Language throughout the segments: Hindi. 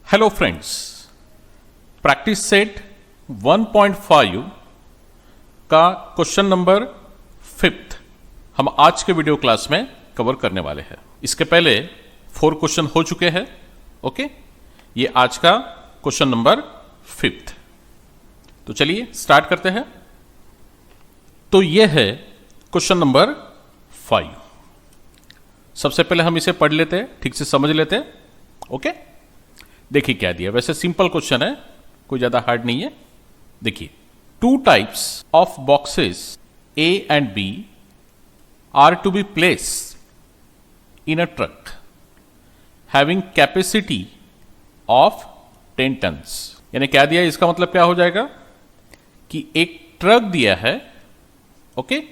हेलो फ्रेंड्स, प्रैक्टिस सेट 1.5 का क्वेश्चन नंबर 5 हम आज के वीडियो क्लास में कवर करने वाले हैं। इसके पहले 4 क्वेश्चन हो चुके हैं। ओके, ये आज का क्वेश्चन नंबर 5। तो चलिए स्टार्ट करते हैं। तो ये है क्वेश्चन नंबर 5। सबसे पहले हम इसे पढ़ लेते हैं, ठीक से समझ लेते हैं। ओके, देखिए क्या दिया। वैसे सिंपल क्वेश्चन है, कोई ज्यादा हार्ड नहीं है। देखिए, 2 types of boxes A and B are to be placed in a truck having capacity of 10 tons। यानी क्या दिया, इसका मतलब क्या हो जाएगा कि एक ट्रक दिया है, ओके,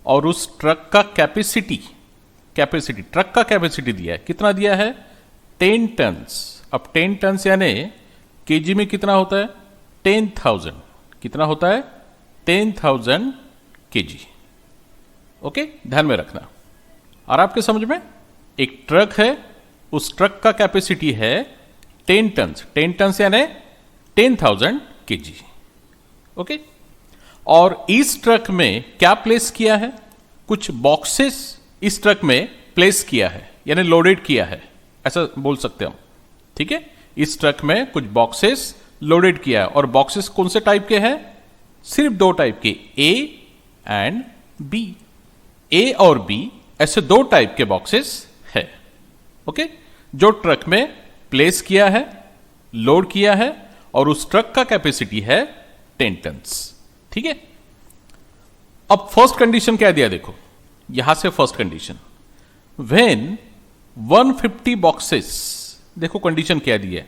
और उस ट्रक का कैपेसिटी ट्रक का कैपेसिटी दिया है। कितना दिया है? 10 टन्स। अब 10 टन्स यानी केजी में कितना होता है? 10,000। कितना होता है? 10,000 केजी। ओके, ध्यान में रखना। और आपके समझ में, एक ट्रक है, उस ट्रक का कैपेसिटी है 10 टन्स। 10 टन्स यानी 10,000 केजी। ओके, और इस ट्रक में क्या प्लेस किया है? कुछ बॉक्सेस इस ट्रक में प्लेस किया है, यानी लोडेड किया है, ऐसा बोल सकते हैं हम। ठीक है, इस ट्रक में कुछ बॉक्सेस लोडेड किया है। और बॉक्सेस कौन से टाइप के हैं? सिर्फ 2 टाइप के, ए एंड बी। ए और बी ऐसे 2 टाइप के बॉक्सेस है। ओके, जो ट्रक में प्लेस किया है, लोड किया है, और उस ट्रक का कैपेसिटी है 10 टन्स। ठीक है, अब फर्स्ट कंडीशन क्या दिया? देखो यहां से फर्स्ट कंडीशन, व्हेन 150 बॉक्सेस, देखो कंडीशन क्या दी है,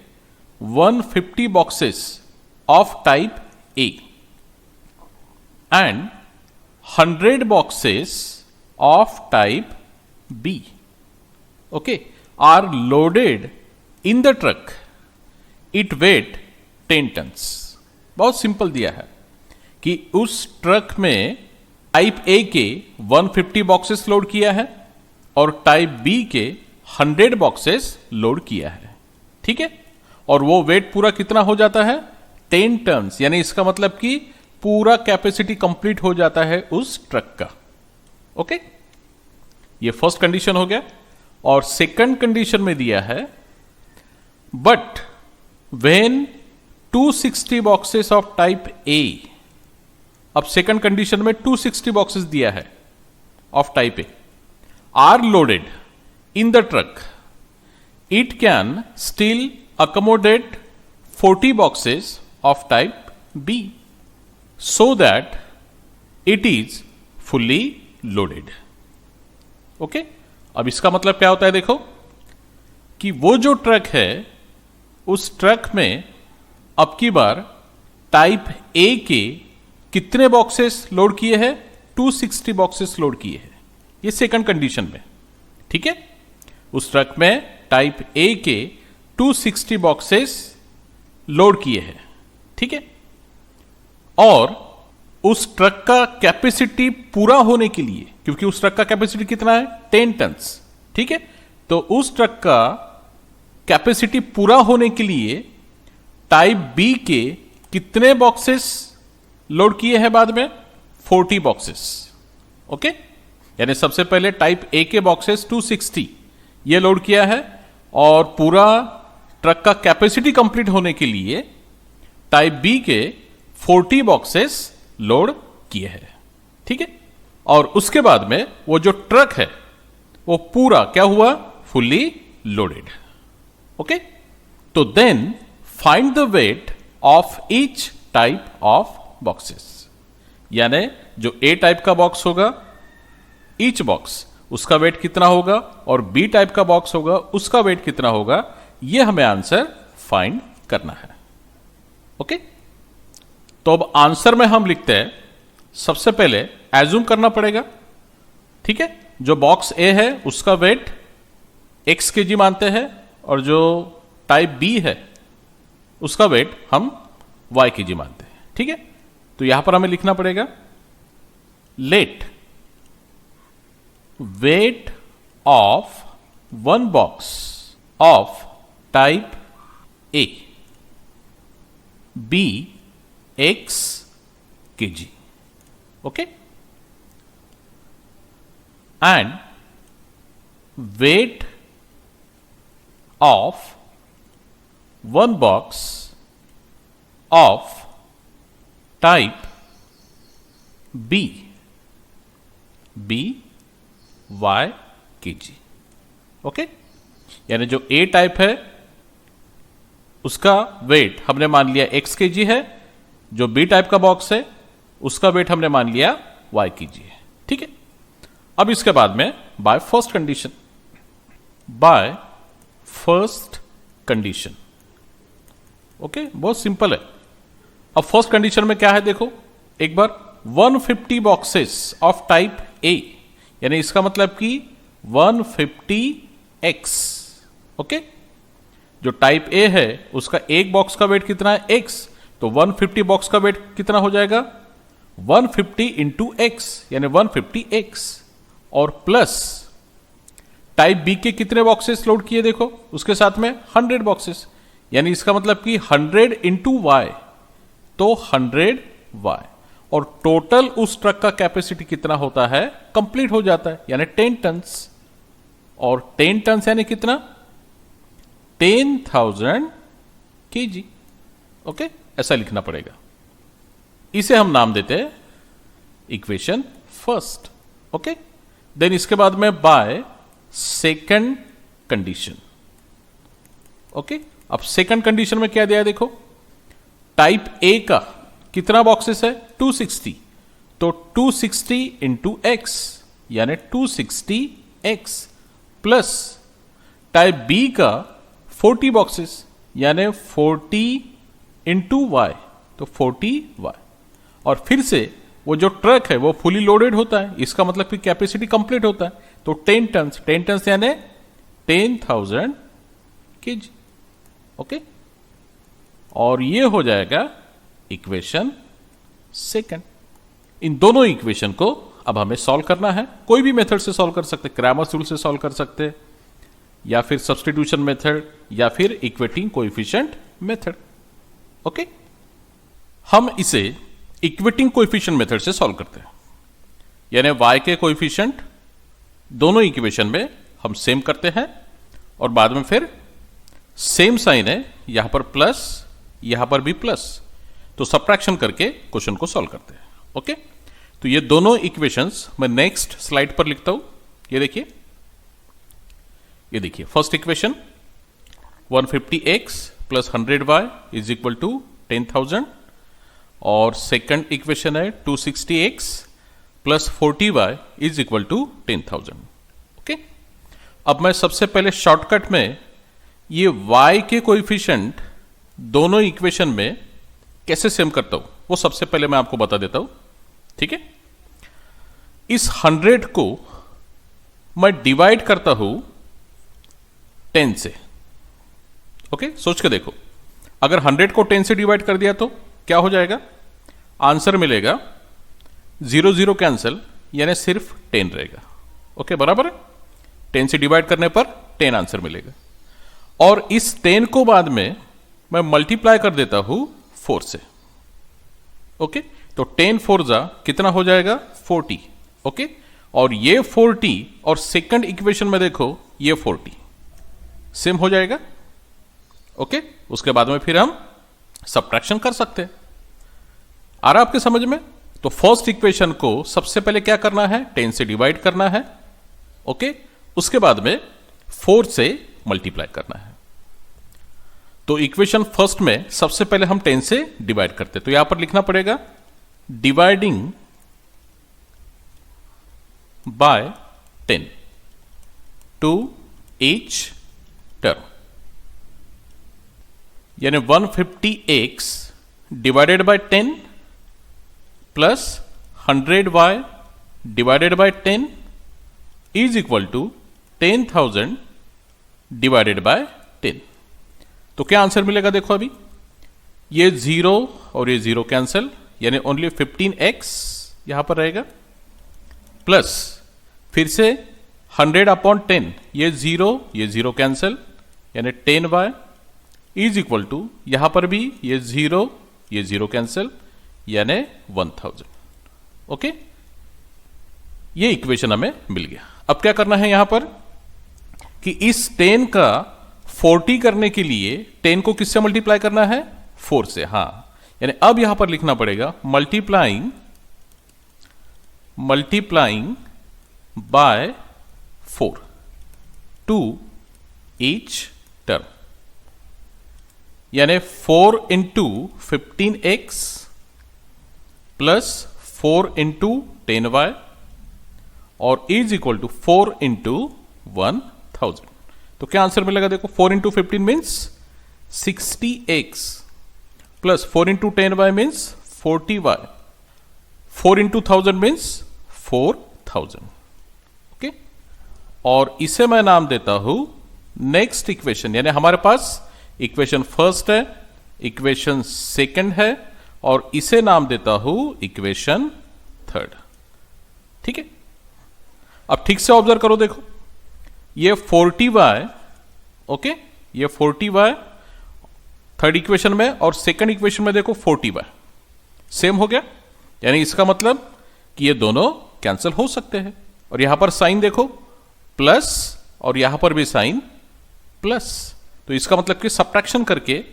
150 boxes of type A and 100 boxes of type B, okay, are loaded in the truck, it weight 10 tons. बहुत सिंपल दिया है कि उस ट्रक में टाइप ए के 150 बॉक्सेस लोड किया है और टाइप बी के 100 बॉक्सेस लोड किया है। ठीक है, और वो वेट पूरा कितना हो जाता है? 10 टन्स। यानी इसका मतलब कि पूरा कैपेसिटी कंप्लीट हो जाता है उस ट्रक का। ओके, ये फर्स्ट कंडीशन हो गया। और सेकंड कंडीशन में दिया है, but when 260 boxes of type ए। अब सेकंड कंडीशन में 260 बॉक्सेस दिया है of type A R loaded in the truck, it can still accommodate 40 boxes of type B so that it is fully loaded। Okay, अब इसका मतलब क्या होता है? देखो कि वो जो ट्रक है, उस ट्रक में अब की बार टाइप ए के कितने बॉक्सेस लोड किए हैं? 260 बॉक्सेस लोड किए हैं। ये सेकंड कंडीशन में। ठीक है, उस ट्रक में टाइप ए के 260 बॉक्सेस लोड किए हैं। ठीक है, और उस ट्रक का कैपेसिटी पूरा होने के लिए, क्योंकि उस ट्रक का कैपेसिटी कितना है? 10 टन्स। ठीक है, तो उस ट्रक का कैपेसिटी पूरा होने के लिए टाइप बी के कितने बॉक्सेस लोड किए हैं बाद में? 40 बॉक्सेस। ओके, यानी सबसे पहले टाइप ए के बॉक्सेस 260 ये लोड किया है, और पूरा ट्रक का कैपेसिटी कंप्लीट होने के लिए टाइप बी के 40 बॉक्सेस लोड किए हैं। ठीक है, और उसके बाद में वो जो ट्रक है वो पूरा क्या हुआ? Fully loaded. ओके, तो then find the weight of each type of boxes. यानी जो ए टाइप का बॉक्स होगा, ईच बॉक्स, उसका वेट कितना होगा, और बी टाइप का बॉक्स होगा, उसका वेट कितना होगा, यह हमें आंसर फाइंड करना है। ओके, तो अब आंसर में हम लिखते हैं, सबसे पहले एज्यूम करना पड़ेगा। ठीक है, जो बॉक्स ए है उसका वेट x केजी मानते हैं, और जो टाइप बी है उसका वेट हम y केजी मानते हैं। ठीक है, तो यहां पर हमें लिखना पड़ेगा, late weight of one box of type A, B x kg. Okay, and weight of one box of type B, y kg. Okay, यानी जो ए टाइप है उसका वेट हमने मान लिया x kg है, जो बी टाइप का बॉक्स है उसका वेट हमने मान लिया y kg है. ठीक है, अब इसके बाद में by first condition, by first condition. Okay, बहुत सिंपल है. अब फर्स्ट कंडीशन में क्या है देखो एक बार, 150 बॉक्सेस ऑफ टाइप ए, यानी इसका मतलब कि 150x. ओके, जो टाइप ए है उसका एक बॉक्स का वेट कितना है x, तो 150 बॉक्स का वेट कितना हो जाएगा 150 इंटू x, यानी 150x. और प्लस टाइप बी के कितने बॉक्सेस लोड किए देखो उसके साथ में 100 बॉक्सेस, यानी इसका मतलब कि 100 इंटू वाई, तो 100y. और टोटल उस ट्रक का कैपेसिटी कितना होता है, कंप्लीट हो जाता है, यानी 10 टन्स. और 10 टन्स यानी कितना 10,000 kg. ओके, ऐसा लिखना पड़ेगा. इसे हम नाम देते हैं इक्वेशन फर्स्ट. ओके, देन इसके बाद में बाय सेकंड कंडीशन. ओके, अब सेकंड कंडीशन में क्या दिया देखो, टाइप ए का कितना बॉक्सेस है 260, तो 260 इंटू एक्स, यानी 260x. प्लस टाइप बी का 40 बॉक्सेस, यानी 40 इंटू वाई, तो 40y. और फिर से वो जो ट्रक है वो फुली लोडेड होता है, इसका मतलब कि कैपेसिटी कंप्लीट होता है, तो 10 टन्स, 10 टन्स यानी 10,000 kg. ओके, और ये हो जाएगा इक्वेशन सेकंड. इन दोनों इक्वेशन को अब हमें सॉल्व करना है. कोई भी मेथड से सॉल्व कर सकते, क्रैमर्स रूल से सॉल्व कर सकते, या फिर सब्स्टिट्यूशन मेथड, या फिर इक्वेटिंग कोएफिशिएंट मेथड. ओके, हम इसे इक्वेटिंग कोएफिशिएंट मेथड से सॉल्व करते हैं, यानी y के कोएफिशिएंट दोनों इक्वेशन में हम सेम करते हैं, और बाद में फिर सेम साइन है, यहां पर प्लस, यहां पर भी प्लस, तो सब्ट्रैक्शन करके क्वेश्चन को सॉल्व करते हैं. ओके, तो ये दोनों इक्वेशंस मैं नेक्स्ट स्लाइड पर लिखता हूं. ये देखिए first equation 150x plus 100y is equal to 10,000, और सेकंड इक्वेशन है 260x plus 40y is equal to 10,000. Okay, अब मैं सबसे पहले शॉर्टकट में ये y के कोएफिशिएंट दोनों इक्वेशन में कैसे सेम करता हूं वो सबसे पहले मैं आपको बता देता हूं. ठीक है, इस 100 को मैं डिवाइड करता हूं 10 से. ओके, सोच के देखो, अगर 100 को 10 से डिवाइड कर दिया तो क्या हो जाएगा, आंसर मिलेगा 0 0 कैंसिल, यानी सिर्फ 10 रहेगा. ओके, बराबर है, 10 से डिवाइड करने पर 10 आंसर मिलेगा. और इस 10 को बाद में मैं मल्टीप्लाई कर देता हूं 4 से. ओके, तो 10 4 जा कितना हो जाएगा 40. ओके, और ये 40 और सेकंड इक्वेशन में देखो ये 40 सेम हो जाएगा. ओके, उसके बाद में फिर हम सब्ट्रैक्शन कर सकते हैं. आ रहा आपके समझ में? तो फर्स्ट इक्वेशन को सबसे पहले क्या करना है, 10 से डिवाइड करना है. ओके, उसके बाद में 4 से मल्टीप्लाई करना है. तो इक्वेशन फर्स्ट में सबसे पहले हम 10 से डिवाइड करते हैं, तो यहां पर लिखना पड़ेगा dividing by 10 to each term, यानी 150x divided by 10 plus 100y divided by 10 is equal to 10,000 divided by 10. तो क्या आंसर मिलेगा देखो, अभी ये 0 और ये 0 कैंसिल, यानी ओनली 15x यहां पर रहेगा, प्लस फिर से 100 अपॉन 10, ये 0 कैंसिल, यानी 10y इज इक्वल टू यहां पर भी ये जीरो कैंसिल, यानी 1000। ओके, ये इक्वेशन हमें मिल गया। अब क्या करना है यहां पर कि इस 10 का 40 करने के लिए 10 को किससे मल्टीप्लाई करना है? 4 से। हां, यानी अब यहां पर लिखना पड़ेगा multiplying by 4 to each term, यानी 4 into 15x plus 4 into 10y और इज इक्वल टू 4 इंटू 1000। तो क्या आंसर मिलेगा? देखो 4 into 15 means 60x plus 4 into 10y means 40y, 4 into 1000 means 4000। Okay, और इसे मैं नाम देता हूं नेक्स्ट इक्वेशन, यानी हमारे पास इक्वेशन फर्स्ट है, इक्वेशन सेकंड है, और इसे नाम देता हूं इक्वेशन थर्ड। ठीक है, अब ठीक से ऑब्जर्व करो, देखो ये 40y, ओके, ये 40y थर्ड इक्वेशन में, और सेकंड इक्वेशन में देखो 40y सेम हो गया, यानी इसका मतलब कि ये दोनों कैंसिल हो सकते हैं। और यहां पर साइन देखो प्लस, और यहां पर भी साइन प्लस, तो इसका मतलब कि सब्ट्रैक्शन करके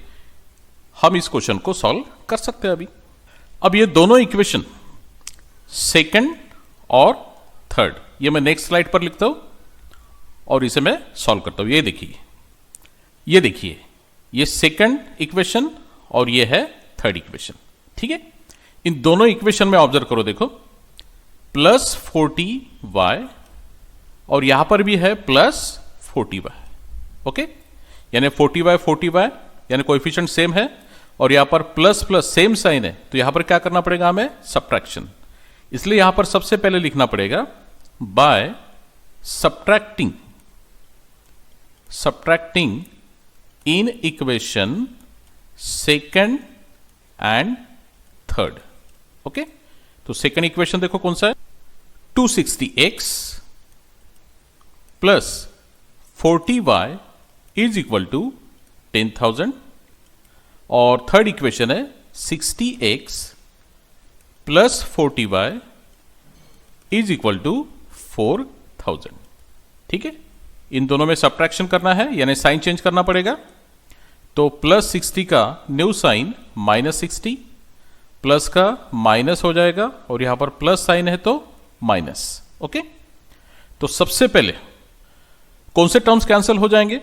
हम इस क्वेश्चन को सॉल्व कर सकते हैं अभी। अब ये दोनों इक्वेशन सेकंड और थर्ड, ये मैं नेक्स्ट स्लाइड पर लिखता हूं और इसे मैं सॉल्व करता हूं। ये देखिए ये सेकंड इक्वेशन और ये है थर्ड इक्वेशन। ठीक है, इन दोनों इक्वेशन में ऑब्जर्व करो, देखो प्लस 40y और यहां पर भी है प्लस 40y। ओके, यानी 40y यानी कोएफिशिएंट सेम है, और यहां पर प्लस प्लस सेम साइन है, तो यहां पर क्या करना पड़ेगा हमें? सब्ट्रैक्शन। इसलिए यहां पर सबसे पहले लिखना पड़ेगा by subtracting in equation second and third. Okay, तो सेकंड इक्वेशन देखो कौन सा है? 260x plus 40y is equal to 10,000, और थर्ड इक्वेशन है 60x plus 40y is equal to 4000। ठीक है, इन दोनों में सब्ट्रैक्शन करना है, यानी साइन चेंज करना पड़ेगा। तो प्लस 60 का न्यू साइन माइनस 60, प्लस का माइनस हो जाएगा, और यहां पर प्लस साइन है तो माइनस। ओके, तो सबसे पहले कौन से टर्म्स कैंसिल हो जाएंगे?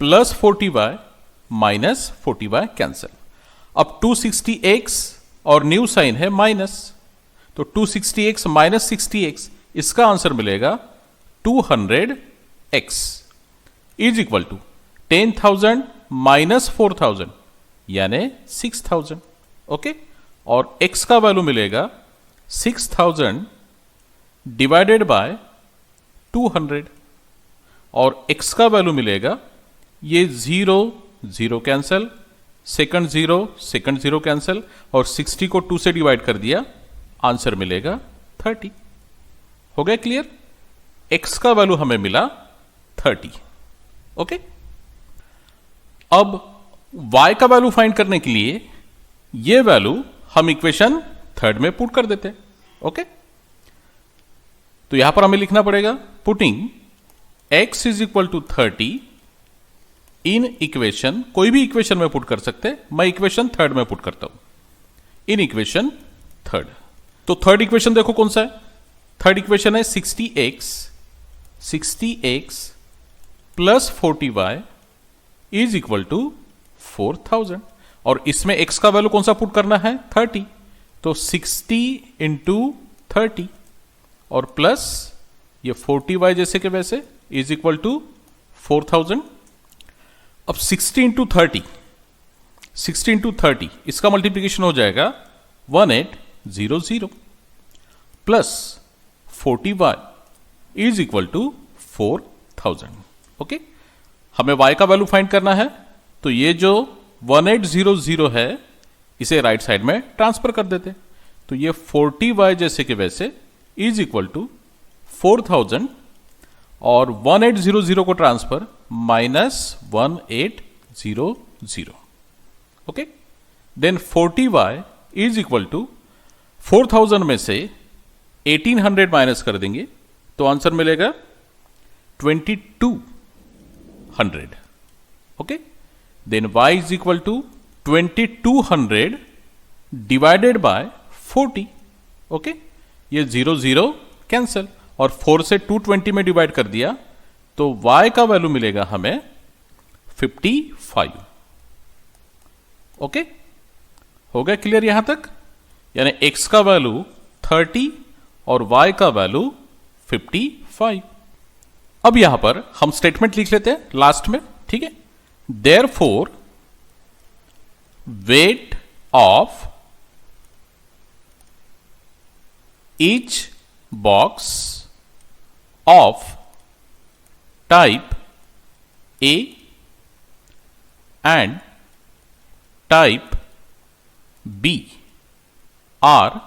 Plus 40y minus 40y cancel. अब 260x और न्यू साइन है माइनस, तो 260x माइनस 60x, इसका आंसर मिलेगा 200x is equal to 10,000 minus 4,000 यानी 6,000। ओके, और x का वैल्यू मिलेगा 6,000 डिवाइडेड बाय 200, और x का वैल्यू मिलेगा ये 0 कैंसिल, सेकंड जीरो कैंसिल, और 60 को 2 से डिवाइड कर दिया, आंसर मिलेगा 30। हो गया क्लियर? x का वैल्यू हमें मिला 30। ओके, अब y का वैल्यू फाइंड करने के लिए ये वैल्यू हम इक्वेशन थर्ड में पुट कर देते हैं। ओके, तो यहां पर हमें लिखना पड़ेगा putting x is equal to 30 in equation, कोई भी इक्वेशन में पुट कर सकते हैं, मैं इक्वेशन थर्ड में पुट करता हूं, इन इक्वेशन थर्ड। तो थर्ड इक्वेशन देखो कौन सा है? थर्ड इक्वेशन है 60x plus 40y is equal to 4000, और इसमें x का वैल्यू कौन सा पुट करना है? 30, तो 60 इंटू 30 और प्लस ये 40y जैसे के वैसे इज इक्वल टू 4000। अब 60 इंटू 30 इसका मल्टीप्लीकेशन हो जाएगा 1800 plus 40y is equal to 4000। Okay, हमें y का वैल्यू फाइंड करना है, तो ये जो 1800 है इसे राइट साइड में ट्रांसफर कर देते, तो ये 40y जैसे के वैसे इज इक्वल टू 4000, और 1800 को transfer -1800। Okay, then 40y is equal to 4000 में से 1800 माइनस कर देंगे तो आंसर मिलेगा 2200. Okay, then y is equal to 2200 divided by 40. Okay, ये 0 0 कैंसिल और 4 से 220 में डिवाइड कर दिया तो y का वैल्यू मिलेगा हमें 55. ओके, हो गया क्लियर यहां तक? यानी x का वैल्यू 30 और y का वैल्यू 55. अब यहां पर हम स्टेटमेंट लिख लेते हैं लास्ट में, ठीक है. Therefore weight of each box of type A and type B are.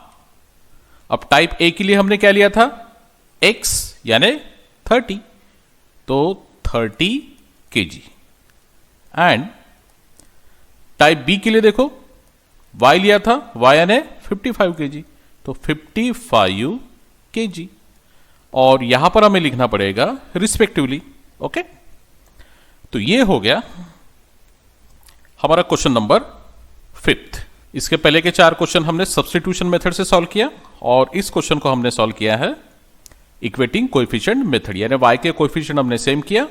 अब टाइप A के लिए हमने क्या लिया था? X यानी 30, तो 30 kg. एंड टाइप B के लिए देखो Y लिया था, Y यानी 55 kg, तो 55 kg. और यहां पर हमें लिखना पड़ेगा रिस्पेक्टिवली. ओके, तो ये हो गया हमारा क्वेश्चन नंबर 5. इसके पहले के 4 क्वेश्चन हमने सब्स्टिट्यूशन मेथड से सॉल्व किया और इस क्वेश्चन को हमने सॉल्व किया है इक्वेटिंग कोएफिशिएंट मेथड, यानी y के कोएफिशिएंट हमने सेम किया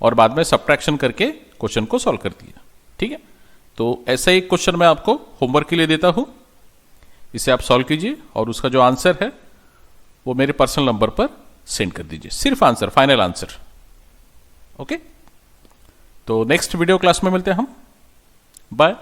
और बाद में सब्ट्रैक्शन करके क्वेश्चन को सॉल्व कर दिया. ठीक है, तो ऐसा एक क्वेश्चन मैं आपको होमवर्क के लिए देता हूं, इसे आप सॉल्व कीजिए और उसका जो आंसर है वो मेरे पर्सनल नंबर पर सेंड कर दीजिए. सिर्फ आंसर, फाइनल आंसर. ओके, तो नेक्स्ट वीडियो क्लास में मिलते हैं हम. बाय.